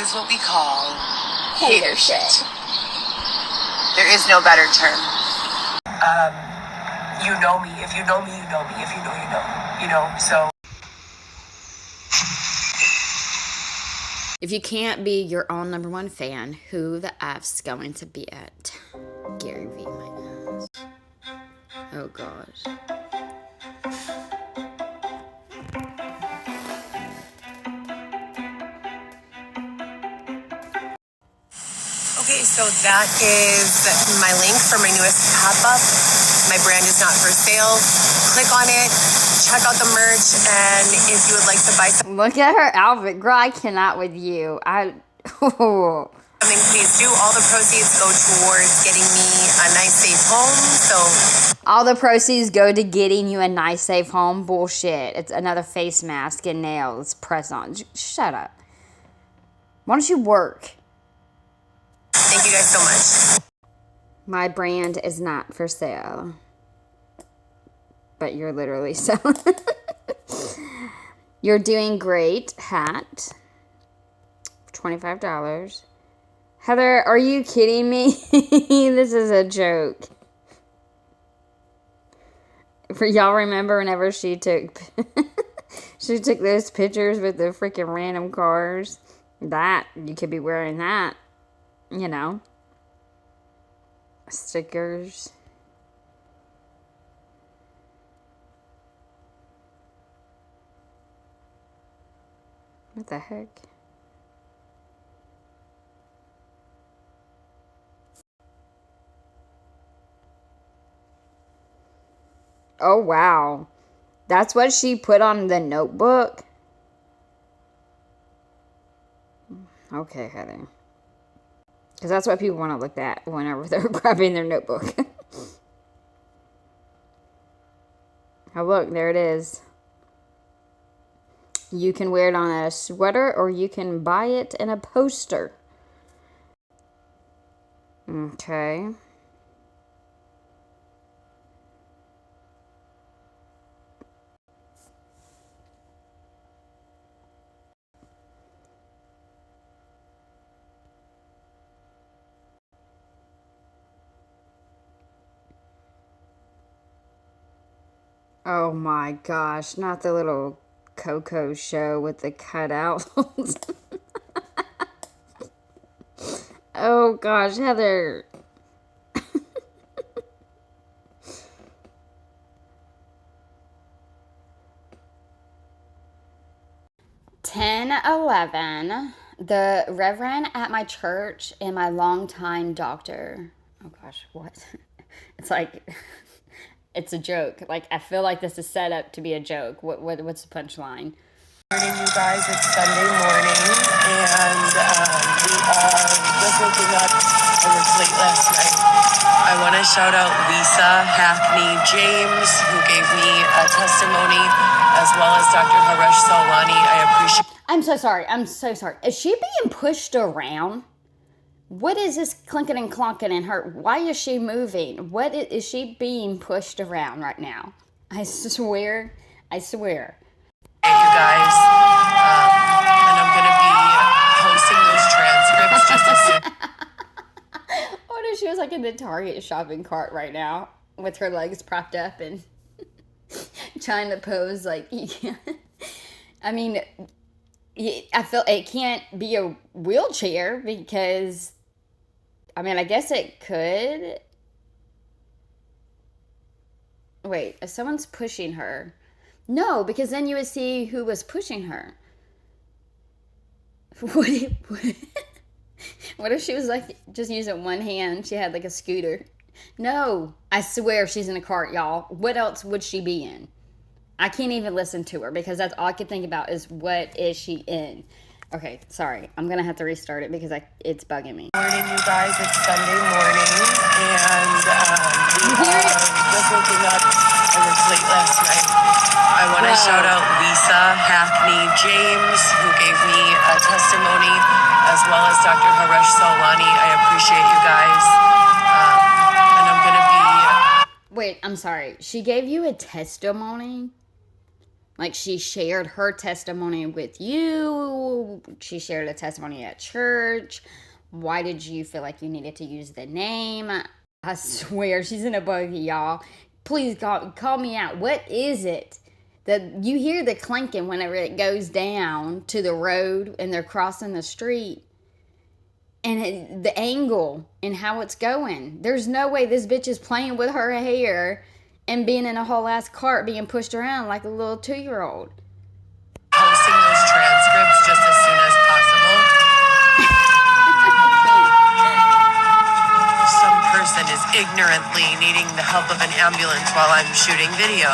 is what we call hater shit. There is no better term. You know me. If you know me, you know me. If you know, you know. You know, so. If you can't be your own number one fan, who the F's going to be it? Gary V, my ass. Oh, gosh. Okay, so that is my link for my newest pop-up. My brand is not for sale. Click on it, check out the merch, and if you would like to buy something, Look at her outfit. Girl, I cannot with you. please do. All the proceeds go towards getting me a nice, safe home. So all the proceeds go to getting you a nice, safe home. Bullshit. It's another face mask and nails press on. Shut up. Why don't you work? Thank you guys so much. My brand is not for sale. But you're literally selling. You're doing great. Hat. $25. Heather, are you kidding me? This is a joke. For y'all remember whenever she took those pictures with the freaking random cars? That, you could be wearing that. You know. Stickers. What the heck? Oh, wow. That's what she put on the notebook? Okay, Heather. Because that's what people want to look at whenever they're grabbing their notebook. Oh, look, there it is. You can wear it on a sweater or you can buy it in a poster. Okay. Oh my gosh, not the little Coco show with the cutouts. Oh gosh, Heather. $10:11. The Reverend at my church and my longtime doctor. Oh gosh, what? It's like it's a joke. Like, I feel like this is set up to be a joke. What's the punchline? Morning, you guys. It's Sunday morning, and we are just waking up. I was late last night. I want to shout out Lisa, Hackney, James, who gave me a testimony, as well as Dr. Haresh Salwani. I appreciate. I'm so sorry. I'm so sorry. Is she being pushed around? What is this clinking and clonking in her? Why is she moving? What is she being pushed around right now? I swear. Thank you guys, and I'm gonna be posting those transcripts just as soon. What if she was like in the Target shopping cart right now with her legs propped up and trying to pose like you can't. I mean, I feel it can't be a wheelchair because, I mean, I guess it could. Wait, if someone's pushing her. No, because then you would see who was pushing her. What if she was like just using one hand? She had like a scooter. No, I swear she's in a cart, y'all. What else would she be in? I can't even listen to her because that's all I could think about is what is she in? Okay, sorry. I'm going to have to restart it because it's bugging me. Morning, you guys. It's Sunday morning, and we are just waking up. I was late last night. I want to shout out Lisa, Hackney, James, who gave me a testimony, as well as Dr. Haresh Salwani. I appreciate you guys, and I'm going to be... Wait, I'm sorry. She gave you a testimony? Like, she shared her testimony with you. She shared a testimony at church. Why did you feel like you needed to use the name? I swear, she's in a buggy, y'all. Please call me out. What is it? You hear the clanking whenever it goes down to the road and they're crossing the street. And the angle and how it's going. There's no way this bitch is playing with her hair and being in a whole ass cart being pushed around like a little 2-year-old. Posting those transcripts just as soon as possible. Some person is ignorantly needing the help of an ambulance while I'm shooting video.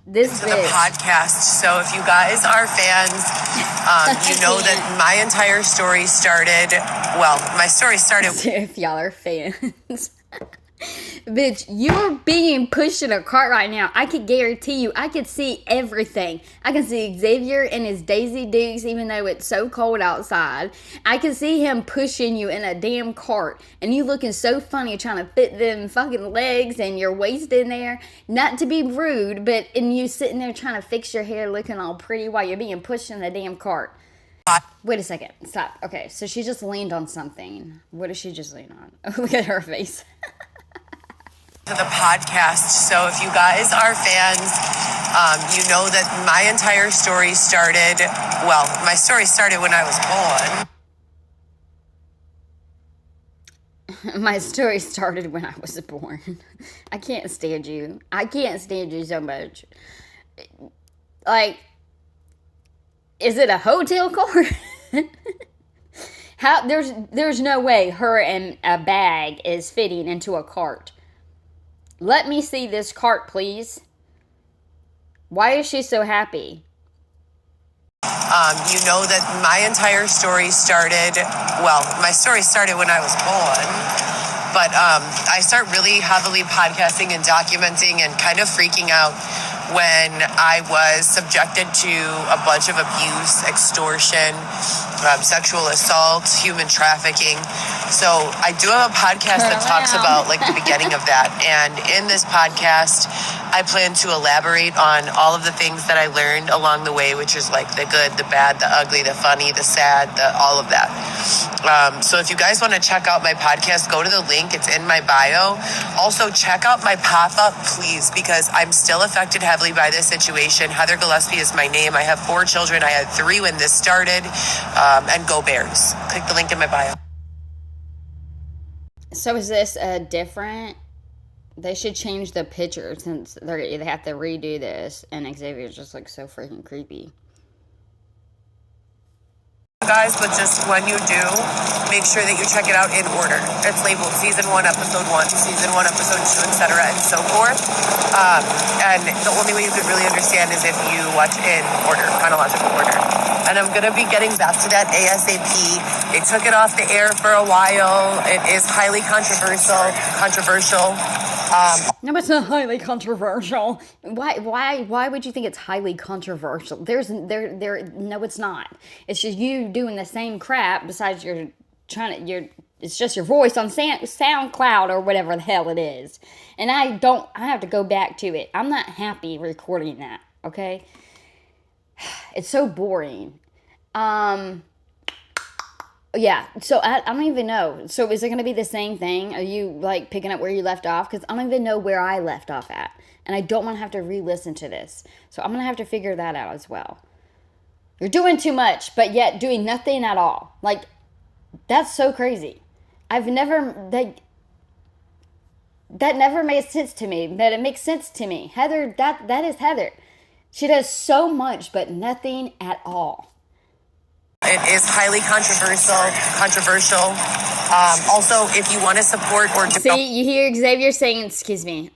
This to the podcast. So if you guys are fans, you know that my entire story started. Well, my story started. If y'all are fans. Bitch, you're being pushed in a cart right now. I can guarantee you, I can see everything. I can see Xavier in his Daisy Dukes, even though it's so cold outside. I can see him pushing you in a damn cart, and you looking so funny trying to fit them fucking legs and your waist in there. Not to be rude, but and you sitting there trying to fix your hair looking all pretty while you're being pushed in the damn cart. Wait a second. Stop. Okay, so she just leaned on something. What did she just lean on? Look at her face. To the podcast. So if you guys are fans, you know that my entire story started. Well, my story started when I was born. My story started when I was born. I can't stand you. I can't stand you so much. Like, is it a hotel cart? How there's no way her and a bag is fitting into a cart. Let me see this cart, please. Why is she so happy? You know that my entire story started. Well, my story started when I was born. But I start really heavily podcasting and documenting and kind of freaking out when I was subjected to a bunch of abuse, extortion, sexual assault, human trafficking. So I do have a podcast that talks about like the beginning of that. And in this podcast, I plan to elaborate on all of the things that I learned along the way, which is like the good, the bad, the ugly, the funny, the sad, all of that. So if you guys want to check out my podcast, go to the link. It's in my bio. Also, check out my pop-up, please, because I'm still affected heavily by this situation. Heather Gillespie is my name. I have 4 children. I had 3 when this started. And go Bears. Click the link in my bio. So is this different? They should change the picture since they have to redo this, and Xavier just looks so freaking creepy. Guys, but just when you do, make sure that you check it out in order. It's labeled season 1, episode 1, season 1, episode 2, etc., and so forth. And the only way you could really understand is if you watch in order, chronological order. And I'm going to be getting back to that ASAP. They took it off the air for a while. It is highly controversial. No, it's not highly controversial. Why would you think it's highly controversial? No, it's not. It's just you doing the same crap. Besides, it's just your voice on SoundCloud or whatever the hell it is. And I have to go back to it. I'm not happy recording that. Okay, it's so boring. Yeah, so I don't even know. So is it going to be the same thing? Are you, like, picking up where you left off? Because I don't even know where I left off at. And I don't want to have to re-listen to this. So I'm going to have to figure that out as well. You're doing too much, but yet doing nothing at all. Like, that's so crazy. That never made sense to me. But it makes sense to me. Heather, that is Heather. She does so much, but nothing at all. It is highly controversial. Also, if you want to support or... See, you hear Xavier saying, excuse me.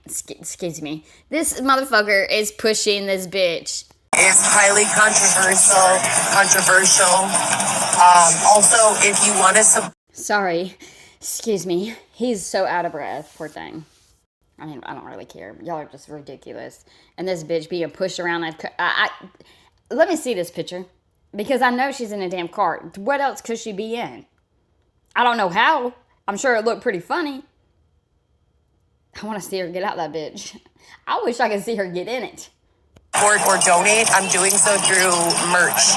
This motherfucker is pushing this bitch. Is highly controversial. Also, if you want to... Sorry. Excuse me. He's so out of breath. Poor thing. I mean, I don't really care. Y'all are just ridiculous. And this bitch being pushed around. Let me see this picture. Because I know she's in a damn cart. What else could she be in? I don't know how. I'm sure it looked pretty funny. I want to see her get out that bitch. I wish I could see her get in it. support or donate, I'm doing so through merch.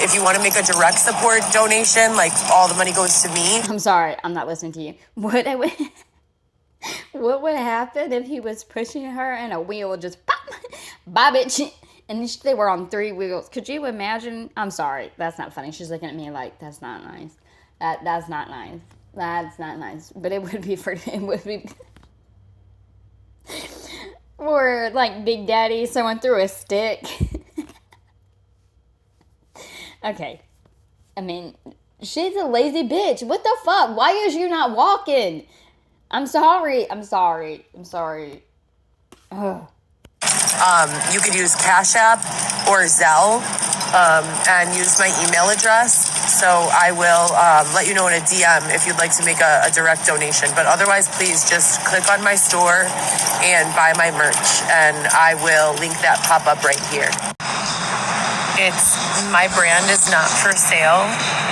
If you want to make a direct support donation, like all the money goes to me. I'm sorry, I'm not listening to you. What would happen if he was pushing her and a wheel would just pop, bye bitch, and they were on 3 wheels? Could you imagine? I'm sorry, that's not funny. She's looking at me like, that's not nice. That's not nice. That's not nice. But it would be or like Big Daddy, someone threw a stick. Okay. I mean, she's a lazy bitch. What the fuck? Why is you not walking? I'm sorry. Ugh. You could use Cash App or Zelle and use my email address. So I will let you know in a DM if you'd like to make a direct donation. But otherwise, please just click on my store and buy my merch. And I will link that pop-up right here. It's my brand is not for sale.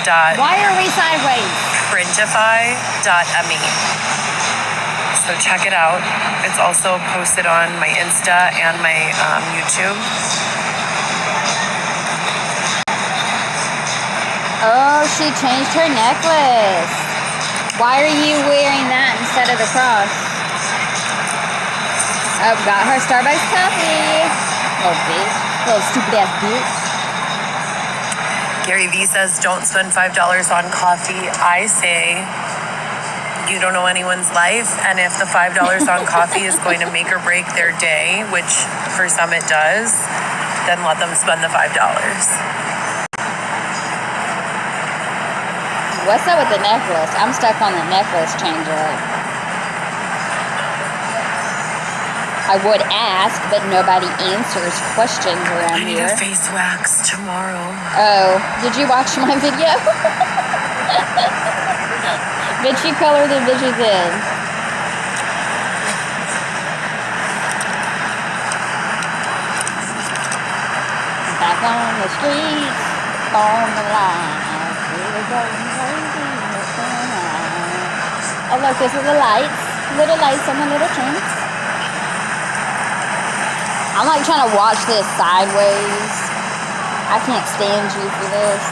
Why are we sideways? Printify.me. So check it out. It's also posted on my Insta and my YouTube. Oh, she changed her necklace. Why are you wearing that instead of the cross? Oh, got her Starbucks coffee. Little bitch. Little stupid ass bitch. Gary Vee says don't spend $5 on coffee. I say you don't know anyone's life, and if the $5 on coffee is going to make or break their day, which for some it does, then let them spend the $5. What's up with the necklace? I'm stuck on the necklace change up. I would ask, but nobody answers questions around I need here. a face wax tomorrow. Oh, did you watch my video? Bitch, you color the bitches in. Back on the streets, on the line. We're going crazy. Oh, look, there's little lights on the little trunks. I'm like trying to watch this sideways. I can't stand you for this.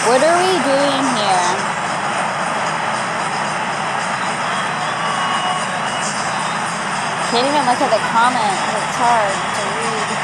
What are we doing here? Can't even look at the comments. It's hard to read.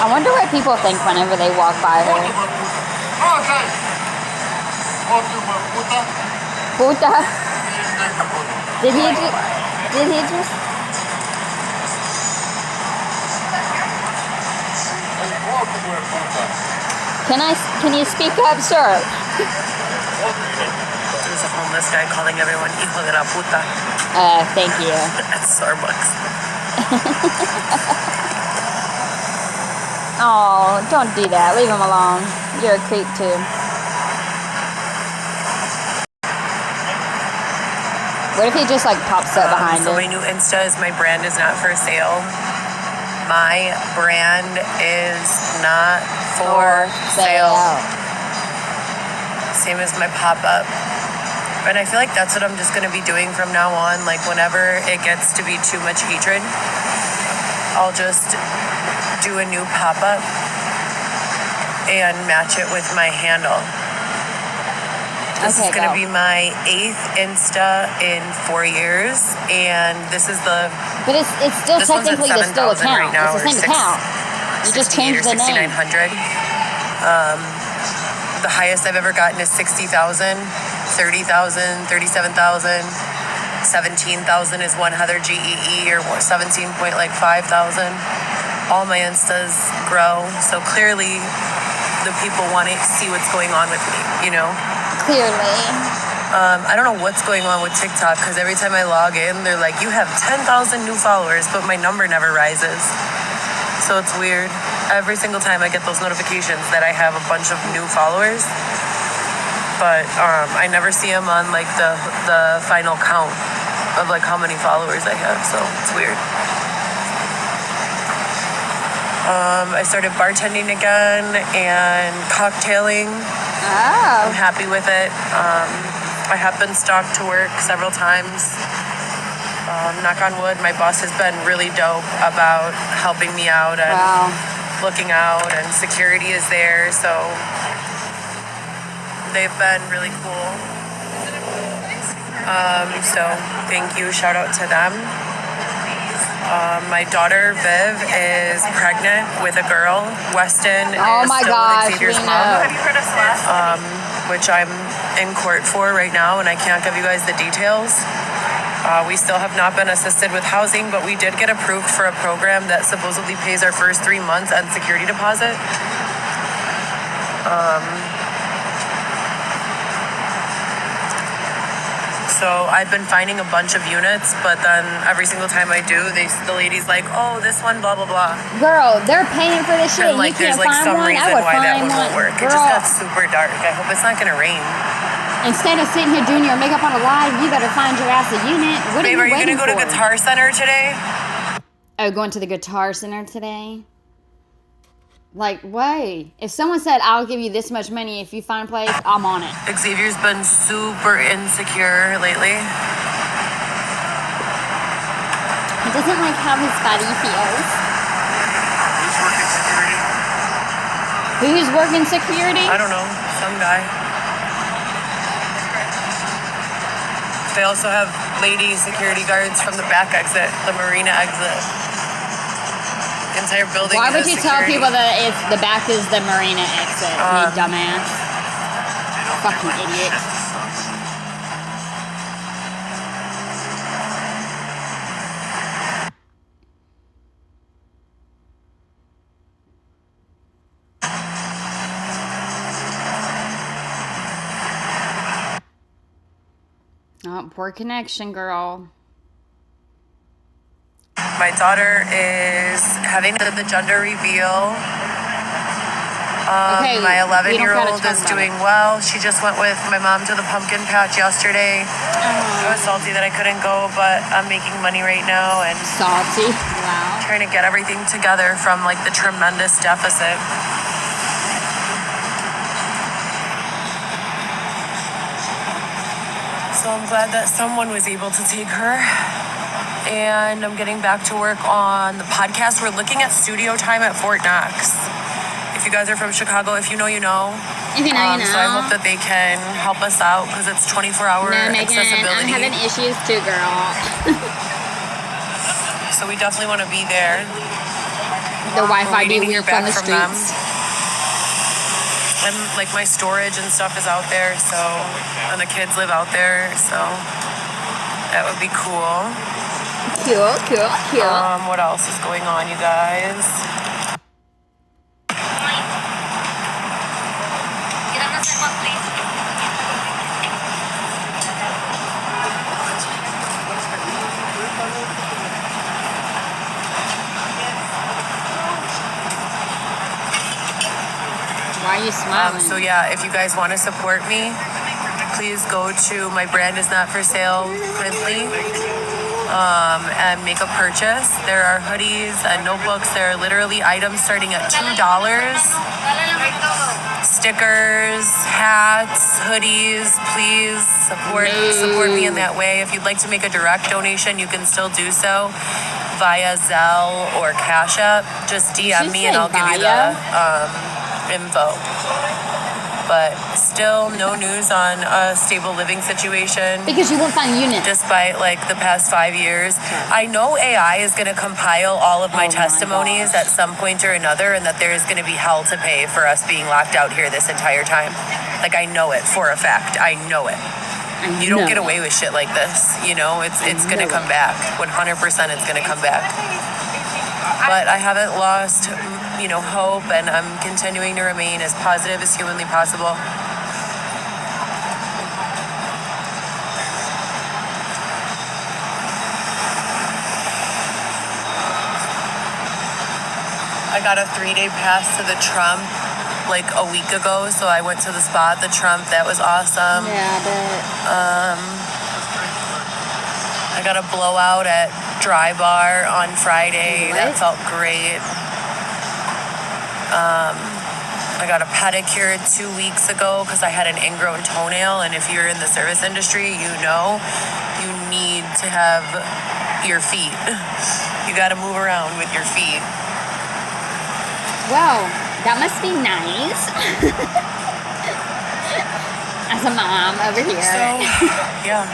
I wonder what people think whenever they walk by her. Puta. Did he just? Can you speak up, sir? There's a homeless guy calling everyone hijo de la puta. Thank you. At Starbucks. Oh, don't do that. Leave him alone. You're a creep too. What if he just like pops up behind So him? my new Insta is my brand is not for sale. My brand is not for sale. Same as my pop-up. And I feel like that's what I'm just going to be doing from now on. Like whenever it gets to be too much hatred, I'll just do a new pop-up and match it with my handle. This is going to be my 8th Insta in 4 years, and this is the... But it's still technically the still account. Right now, it's the same account. You just changed the name. 6,900. The highest I've ever gotten is 60,000, 30,000, 37,000, 17,000 is one Heather GEE, or 17.5 thousand. All my Instas grow, so clearly the people want to see what's going on with me, you know? Clearly. I don't know what's going on with TikTok, because every time I log in, they're like, you have 10,000 new followers, but my number never rises. So it's weird. Every single time I get those notifications that I have a bunch of new followers, but I never see them on like the final count of like how many followers I have, so it's weird. I started bartending again and cocktailing. Oh. I'm happy with it. I have been stalked to work several times. Knock on wood, my boss has been really dope about helping me out and looking out, and security is there, so they've been really cool. So thank you, shout out to them. My daughter Viv is pregnant with a girl. Weston is still Xavier's mom, which I'm in court for right now, and I can't give you guys the details. We still have not been assisted with housing, but we did get approved for a program that supposedly pays our first 3 months and security deposit. So I've been finding a bunch of units, but then every single time I do, the lady's like, oh, this one, blah, blah, blah. Girl, they're paying for this shit. And like, you can't there's like find some one. reason why that one won't work. Girl. It just got super dark. I hope it's not going to rain. Instead of sitting here doing your makeup on a live, you better find your ass a unit. What Babe, are you going to go to Guitar Center today? Oh, going to the Guitar Center today? Like, wait. If someone said, I'll give you this much money if you find a place, I'm on it. Xavier's been super insecure lately. He doesn't like how his body feels. Who's working security? Who's working security? I don't know. Some guy. They also have lady security guards from the back exit, the marina exit. The entire building. Why would you tell security. people that if the back is the marina exit, you dumbass? Fucking idiot. Oh, poor connection, girl. My daughter is having the gender reveal. My 11-year-old is doing well. She just went with my mom to the pumpkin patch yesterday. I was salty that I couldn't go, but I'm making money right now and salty. Wow. Trying to get everything together from like the tremendous deficit. So I'm glad that someone was able to take her. And I'm getting back to work on the podcast. We're looking at studio time at Fort Knox. If you guys are from Chicago, if you know, you know. If you know, you know. So I hope that they can help us out because it's 24-hour accessibility. I'm having issues too, girl. So we definitely want to be there. The Wi-Fi be weak on the streets. And like my storage and stuff is out there, so, and the kids live out there, so that would be cool. Cool. What else is going on, you guys? Why are you smiling? So yeah, if you guys want to support me, please go to my brand is not for sale Printly. And make a purchase. There are hoodies and notebooks. There are literally items starting at $2. Stickers, hats, hoodies. Please support me in that way. If you'd like to make a direct donation, you can still do so via Zelle or Cash App. Just DM me and I'll give you info. But still no news on a stable living situation. Because you won't find units. Despite like the past 5 years. I know AI is going to compile all of my testimonies at some point or another, and that there is going to be hell to pay for us being locked out here this entire time. Like, I know it for a fact. I know it. You don't get away with shit like this. You know, it's going to come back. 100% it's going to come back. But I haven't lost, hope, and I'm continuing to remain as positive as humanly possible. I got a 3-day pass to the Trump like a week ago, so I went to the spot, the Trump. That was awesome. Yeah, but I got a blowout at Dry Bar on Friday. What? That felt great. I got a pedicure 2 weeks ago because I had an ingrown toenail, and if you're in the service industry, you need to have your feet. You got to move around with your feet. wow, that must be nice. As a mom over here. So, yeah.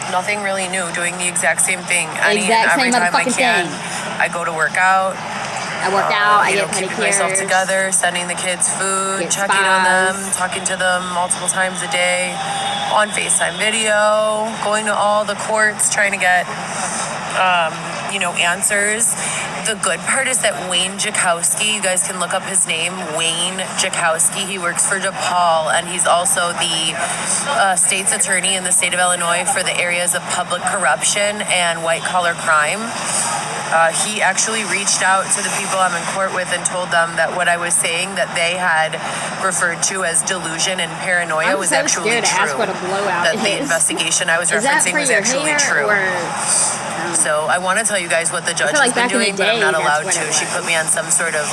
Nothing really new. Doing the exact same thing. Every time I can. I go to work out. I work out. I get keeping pedicures. myself together, sending the kids food, checking on them, talking to them multiple times a day, on FaceTime video, going to all the courts, trying to get, answers. The good part is that Wayne Jakowski, you guys can look up his name, Wayne Jakowski. He works for DePaul, and he's also the state's attorney in the state of Illinois for the areas of public corruption and white-collar crime. He actually reached out to the people I'm in court with and told them that what I was saying that they had referred to as delusion and paranoia was actually true. That the investigation I was referencing was actually true. So I want to tell you guys what the judge has been doing, but I'm not allowed to. She put me on some sort of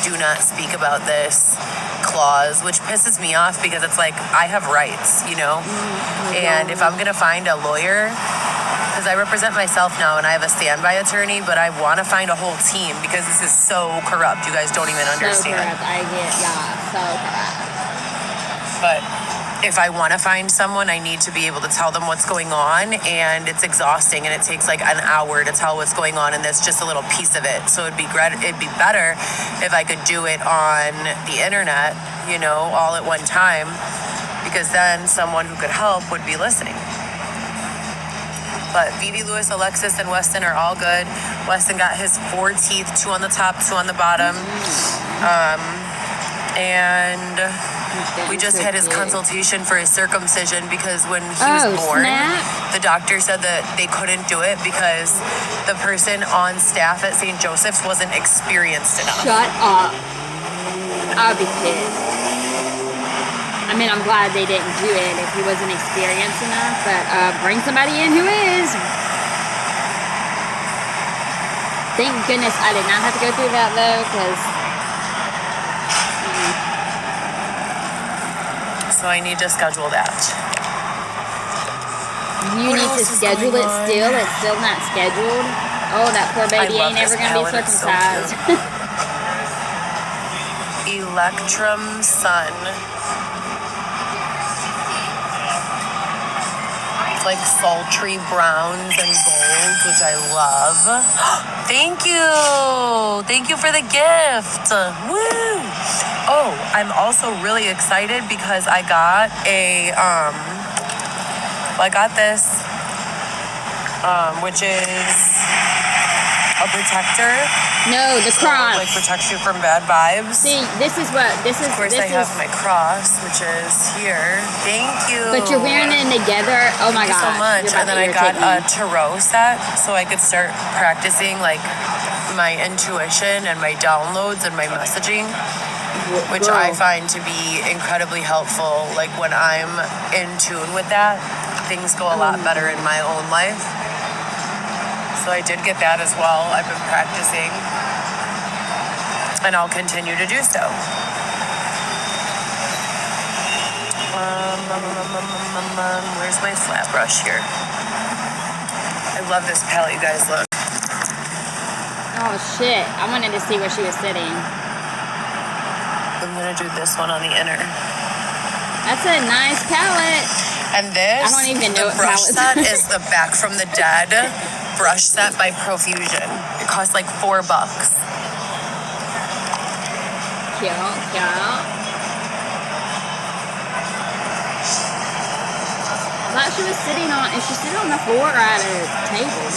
do not speak about this clause, which pisses me off because it's like I have rights, and if I'm gonna find a lawyer, because I represent myself now and I have a standby attorney, but I want to find a whole team because this is so corrupt. You guys don't even understand. So corrupt. So corrupt. But if I want to find someone, I need to be able to tell them what's going on, and it's exhausting, and it takes like an hour to tell what's going on, and that's just a little piece of it. So it'd be better if I could do it on the internet, all at one time, because then someone who could help would be listening. But Vivi, Lewis, Alexis, and Weston are all good. Weston got his 4 teeth, 2 on the top, 2 on the bottom. And we just had his consultation for his circumcision because when he was born, the doctor said that they couldn't do it because the person on staff at St. Joseph's wasn't experienced enough. Shut up. I'll be pissed. I mean, I'm glad they didn't do it if he wasn't experienced enough, but bring somebody in who is. Thank goodness I did not have to go through that, though, because... So I need to schedule that. You need to schedule it still? It's still not scheduled? Oh, that poor baby ain't ever going to be circumcised. Electrum Sun. Like sultry browns and golds, which I love. Thank you for the gift. Woo! Oh, I'm also really excited because I got this, which is a protector. No, the cross. Like protects you from bad vibes. See, this is. Of course, I have my cross, which is here. Thank you. But you're wearing them together. Oh my gosh. Thank you so much. And then I got a tarot set, so I could start practicing like my intuition and my downloads and my messaging, which I find to be incredibly helpful. Like when I'm in tune with that, things go a lot better in my own life. So I did get that as well. I've been practicing, and I'll continue to do so. Where's my flat brush here? I love this palette, you guys. Look. Oh shit! I wanted to see where she was sitting. I'm gonna do this one on the inner. That's a nice palette. And this, I don't even know the what brush palette set is the Back from the Dead brush set by Profusion. It costs like $4. Cute. I thought she was sitting on, is she sitting on the floor or at a table?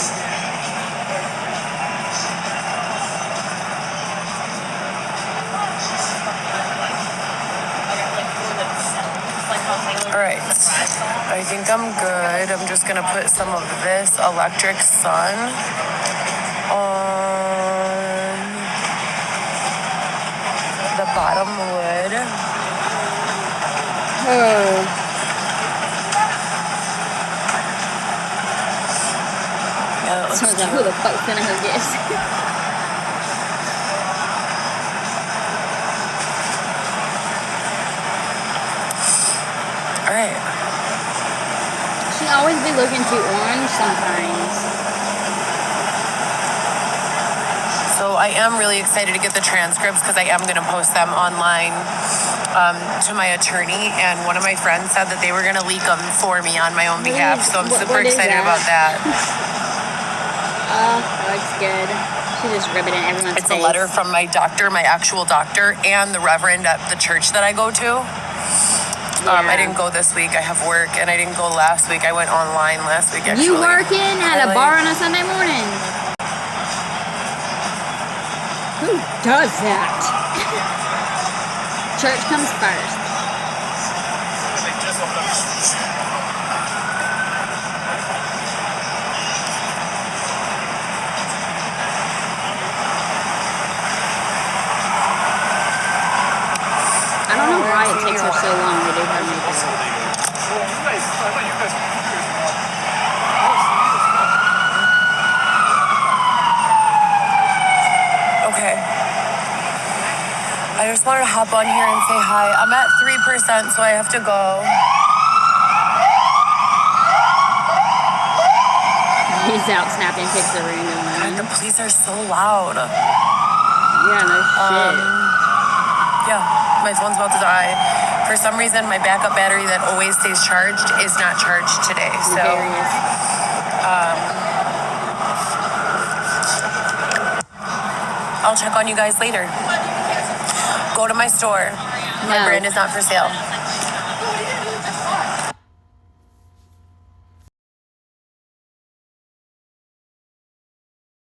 All right, I think I'm good. I'm just gonna put some of this Electric Sun on the bottom lid. Oh. Yeah, it looks So who the fuck's gonna go guess? All right. She always be looking too orange sometimes. So I am really excited to get the transcripts because I am going to post them online to my attorney. And one of my friends said that they were going to leak them for me on my own behalf. So I'm super excited about that. Oh, that looks good. She just ribbed it in everyone's It's face. a letter from my doctor, my actual doctor, and the reverend at the church that I go to. I didn't go this week. I have work, and I didn't go last week. I went online last week, actually. You working at a bar on a Sunday morning? Who does that? Church comes first. I don't know why it takes her so long to do her makeup. Okay. I just wanted to hop on here and say hi. I'm at 3%, so I have to go. He's out snapping pics of random And the women. police are so loud. Yeah, no shit. Yeah, my phone's about to die. For some reason, my backup battery that always stays charged is not charged today. So, Nefarious. I'll check on you guys later. Go to my store. My No. brand is not for sale.